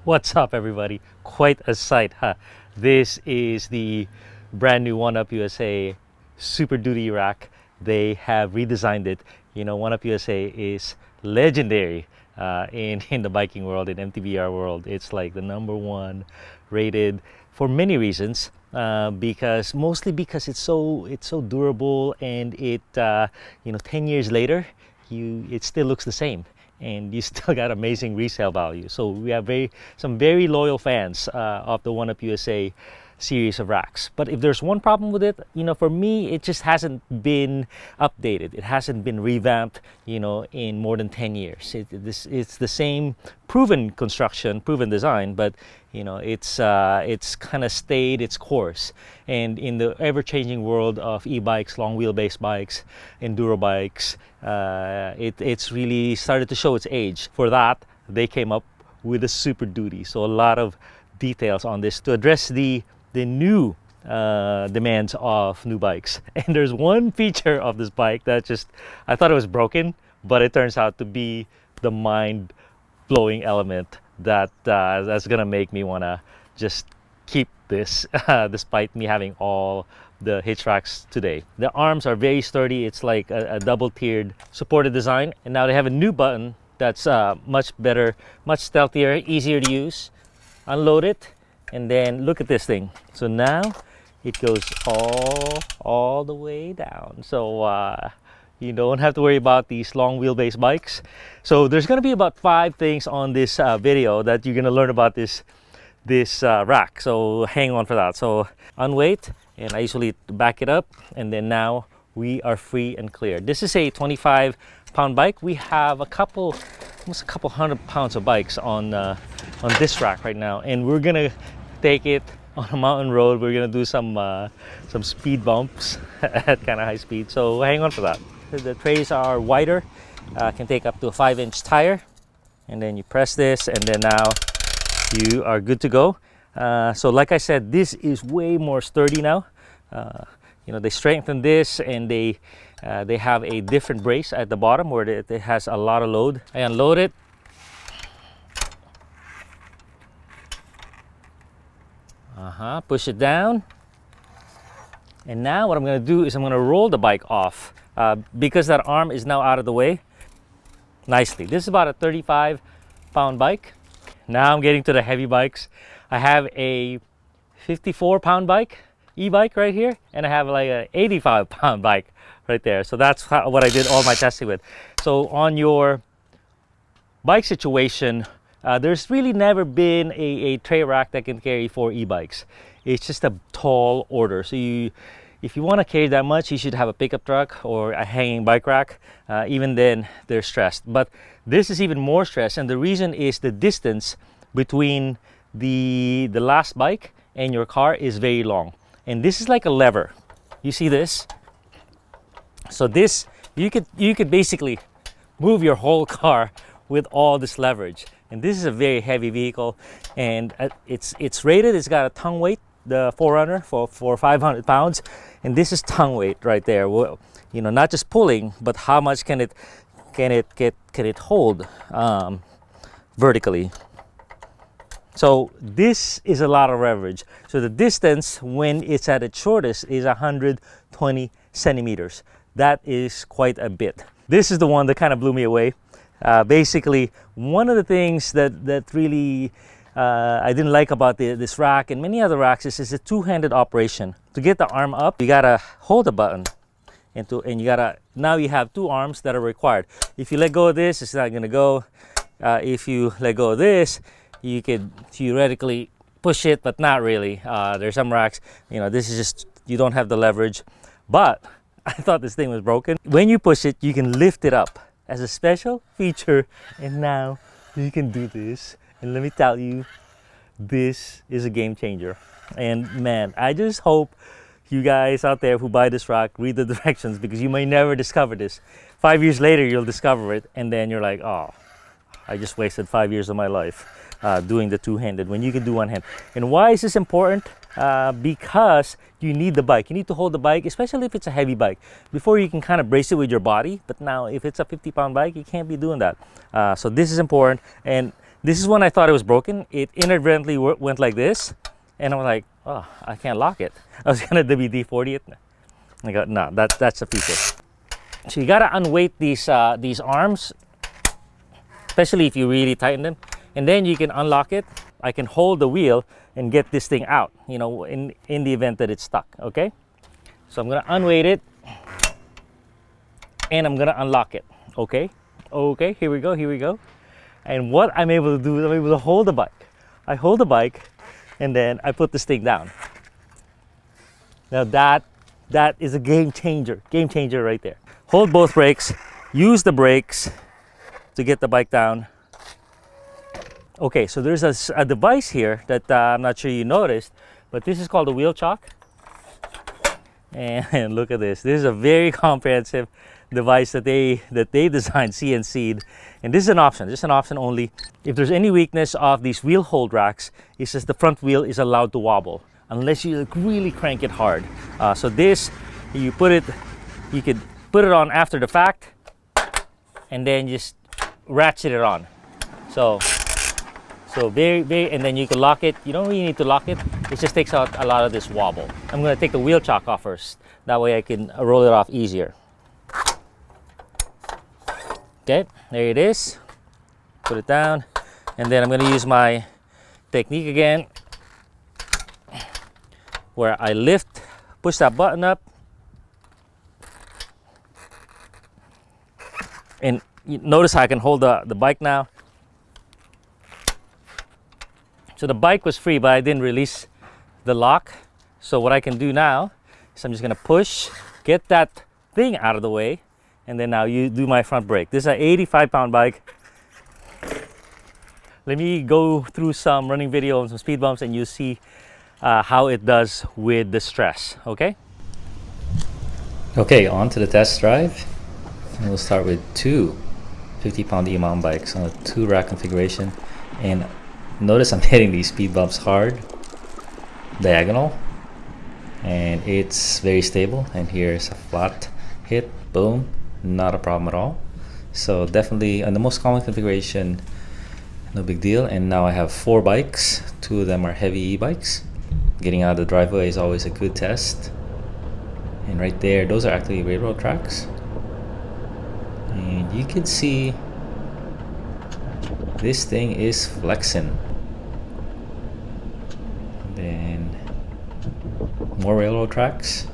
What's up, everybody? Quite a sight, huh? This is the brand new One Up USA Super Duty rack. They have redesigned it. You know, One Up USA is legendary in the biking world, in MTBR world. It's like the number one rated for many reasons. Mostly because it's so durable, and 10 years later, it still looks the same, and you still got amazing resale value. So we have some very loyal fans of the One Up USA series of racks. But if there's one problem with it, for me, it just hasn't been updated. It hasn't been revamped, in more than 10 years. It's the same proven construction, proven design, but it's kind of stayed its course. And in the ever-changing world of e-bikes, long wheelbase bikes, enduro bikes, it's really started to show its age. For that, they came up with a Super Duty. So a lot of details on this to address the new demands of new bikes. And there's one feature of this bike that I thought it was broken, but it turns out to be the mind-blowing element that's gonna make me wanna just keep this, despite me having all the hitch racks today. The arms are very sturdy. It's like a double-tiered supported design, and now they have a new button that's much better, much stealthier, easier to use. Unload it, and then look at this thing. So now it goes all the way down. So you don't have to worry about these long wheelbase bikes. So there's going to be about 5 things on this video that you're going to learn about this rack. So hang on for that. So unweight, and I usually back it up, and then now we are free and clear. This is a 25-pound bike. We have almost a couple 100 pounds of bikes on this rack right now, and we're gonna take it on a mountain road. We're gonna do some speed bumps at kind of high speed. So hang on for that. The trays are wider, can take up to a 5-inch tire, and then you press this, and then now you are good to go. So like I said, this is way more sturdy now. They strengthened this, and they have a different brace at the bottom where it has a lot of load. I unload it. Push it down. And now what I'm going to do is I'm going to roll the bike off because that arm is now out of the way nicely. This is about a 35-pound bike. Now I'm getting to the heavy bikes. I have a 54-pound bike, e-bike right here, and I have like an 85-pound bike right there. So that's what I did all my testing with. So on your bike situation, there's really never been a tray rack that can carry 4 e-bikes. It's just a tall order. So if you want to carry that much, you should have a pickup truck or a hanging bike rack. Even then, they're stressed. But this is even more stressed, and the reason is the distance between the last bike and your car is very long. And this is like a lever. You see this? So this, you could basically move your whole car with all this leverage. And this is a very heavy vehicle, and it's rated. It's got a tongue weight, the 4Runner, for 500 pounds, and this is tongue weight right there. Well, not just pulling, but how much can it hold vertically. So this is a lot of leverage. So the distance when it's at its shortest is 120 centimeters. That is quite a bit. This is the one that kind of blew me away. Basically, one of the things that really I didn't like about this rack and many other racks is a two-handed operation. To get the arm up, you gotta hold the button, and now you have 2 arms that are required. If you let go of this, it's not gonna go. If you let go of this, you could theoretically push it, but not really. There's some racks, this is just, you don't have the leverage. But I thought this thing was broken. When you push it, you can lift it up as a special feature, and now you can do this. And let me tell you, this is a game changer. And man, I just hope you guys out there who buy this rack read the directions, because you may never discover this. 5 years later, you'll discover it, and then you're like, oh, I just wasted 5 years of my life doing the two-handed when you can do one hand. And why is this important? Because you need the bike. You need to hold the bike, especially if it's a heavy bike. Before, you can kind of brace it with your body, but now if it's a 50-pound bike, you can't be doing that. So this is important. And This is when I thought it was broken. It inadvertently went like this, and I'm like, oh, I can't lock it. I was gonna WD-40 it. I go, no, that's a feature. So you gotta unweight these arms, especially if you really tighten them, and then you can unlock it. I can hold the wheel and get this thing out, you know, in the event that it's stuck. Okay, so I'm gonna unweight it, and I'm gonna unlock it. Okay, here we go. And what I'm able to do is I'm able to hold the bike. I hold the bike, and then I put this thing down. Now that is a game changer right there. Hold both brakes, use the brakes to get the bike down. Okay, so there's a device here that I'm not sure you noticed, but this is called a wheel chock. And look at this. This is a very comprehensive device that they designed, CNC'd, and this is an option. This is an option only. If there's any weakness of these wheel hold racks, it says the front wheel is allowed to wobble unless you really crank it hard. So this, you could put it on after the fact, and then just ratchet it on. So very, and then you can lock it. You don't really need to lock it. It just takes out a lot of this wobble. I'm gonna take the wheel chock off first. That way I can roll it off easier. Okay, there it is. Put it down, and then I'm gonna use my technique again, where I lift, push that button up, and you notice how I can hold the bike now. So the bike was free, but I didn't release the lock. So what I can do now is I'm just gonna push, get that thing out of the way, and then now you do my front brake. This is an 85-pound bike. Let me go through some running video and some speed bumps, and you see how it does with the stress, okay? Okay, on to the test drive. And we'll start with two 50-pound E-mountain bikes on a 2-rack configuration. And notice I'm hitting these speed bumps hard, diagonal, and it's very stable. And here's a flat hit, boom, not a problem at all. So definitely on the most common configuration, no big deal. And now I have 4 bikes. 2 of them are heavy e-bikes. Getting out of the driveway is always a good test. And right there, those are actually railroad tracks. And you can see this thing is flexing. Then more railroad tracks.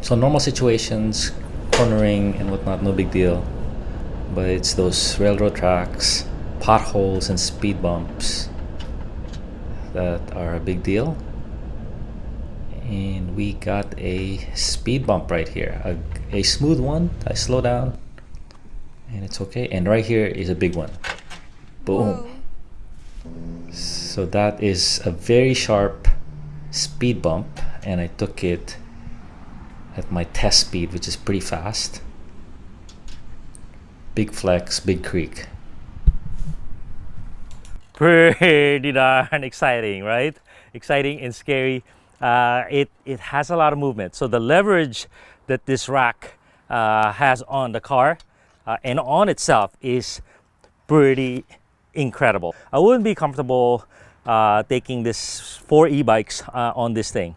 So normal situations, cornering and whatnot, no big deal. But it's those railroad tracks, potholes and speed bumps that are a big deal. And we got a speed bump right here, a smooth one. I slow down and it's okay. And right here is a big one. Boom. Whoa. So that is a very sharp speed bump, and I took it at my test speed, which is pretty fast. Big flex, big creak. Pretty darn exciting, right? Exciting and scary. It has a lot of movement. So the leverage that this rack has on the car and on itself is pretty incredible. I wouldn't be comfortable taking this 4 e-bikes on this thing.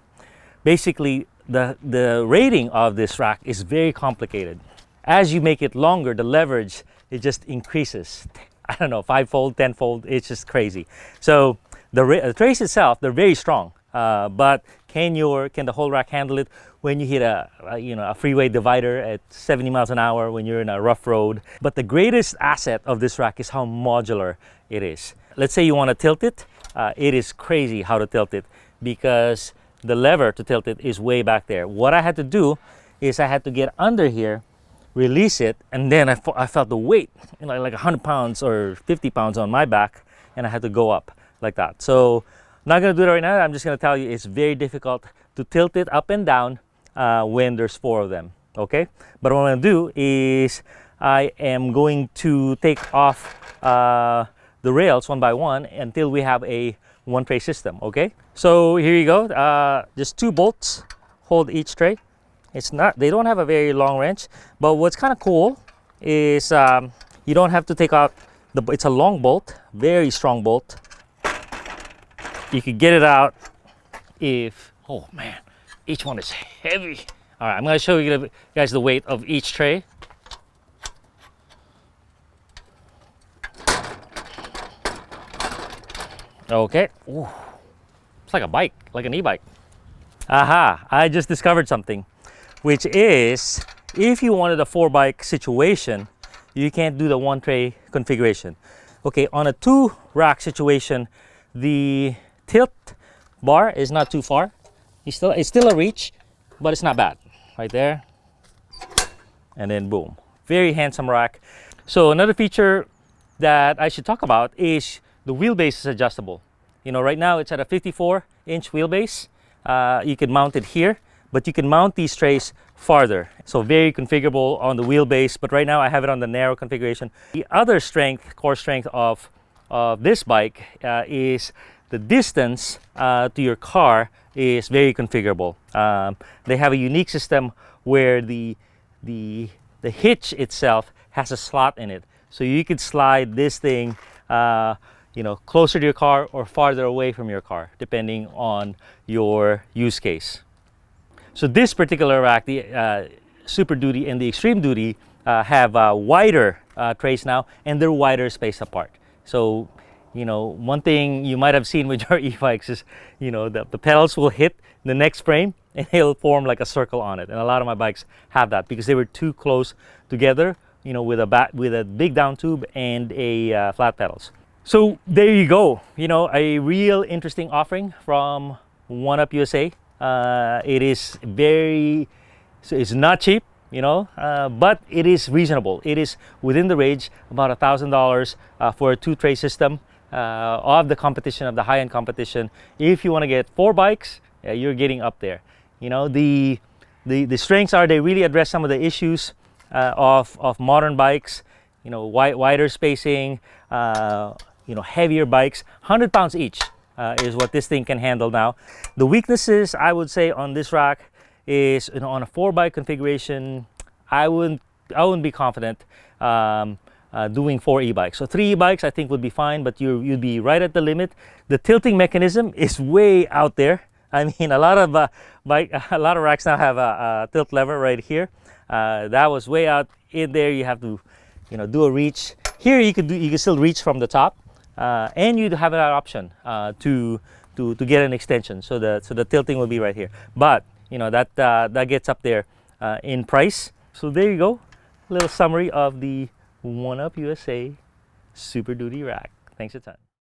Basically, the rating of this rack is very complicated. As you make it longer, the leverage, it just increases. I don't know, 5-fold, 10-fold, it's just crazy. So the trace itself, they're very strong, but can the whole rack handle it when you hit a freeway divider at 70 miles an hour when you're in a rough road? But the greatest asset of this rack is how modular it is. Let's say you want to tilt it. It is crazy how to tilt it because the lever to tilt it is way back there. What I had to do is I had to get under here, release it, and then I felt the weight, like 100 pounds or 50 pounds on my back, and I had to go up like that. So I'm not going to do that right now. I'm just going to tell you it's very difficult to tilt it up and down when there's 4 of them, okay? But what I'm going to do is I am going to take off the rails one by one until we have a one-tray system, okay? So here you go, just 2 bolts hold each tray. They don't have a very long wrench, but what's kind of cool is you don't have to take out It's a long bolt, very strong bolt. You could get it out if, oh man, each one is heavy. All right, I'm gonna show you guys the weight of each tray. Okay, ooh, it's like a bike, like an e-bike. Aha, I just discovered something, which is if you wanted a 4-bike situation, you can't do the 1 tray configuration. Okay, on a 2-rack situation, the tilt bar is not too far. It's still a reach, but it's not bad. Right there, and then boom, very handsome rack. So another feature that I should talk about is the wheelbase is adjustable. You know, right now it's at a 54-inch wheelbase. You can mount it here, but you can mount these trays farther. So very configurable on the wheelbase, but right now I have it on the narrow configuration. The other core strength of this bike is the distance to your car is very configurable. They have a unique system where the hitch itself has a slot in it, so you could slide this thing you know, closer to your car or farther away from your car, depending on your use case. So this particular rack, the Super Duty and the Extreme Duty, have wider trays now, and they're wider spaced apart. So, you know, one thing you might have seen with your e-bikes is, you know, the pedals will hit the next frame and it'll form like a circle on it. And a lot of my bikes have that because they were too close together, you know, with a big down tube and a flat pedals. So there you go, you know, a real interesting offering from OneUp USA. It is it's not cheap, you know, but it is reasonable. It is within the range, about $1,000 for a 2-tray system of the competition, of the high-end competition. If you want to get 4 bikes, you're getting up there. You know, the strengths are they really address some of the issues of modern bikes. You know, wider spacing, you know, heavier bikes. 100 pounds each is what this thing can handle now. The weaknesses, I would say, on this rack is, you know, on a 4-bike configuration, I wouldn't be confident doing 4 e-bikes. So 3 e-bikes I think would be fine, but you'd be right at the limit. The tilting mechanism is way out there. I mean, a lot of racks now have a tilt lever right here. That was way out in there. You have to, you know, do a reach. Here you can still reach from the top, and you have that option to get an extension. So the tilting will be right here. But you know that gets up there in price. So there you go, a little summary of the OneUp USA Super Duty rack. Thanks a ton.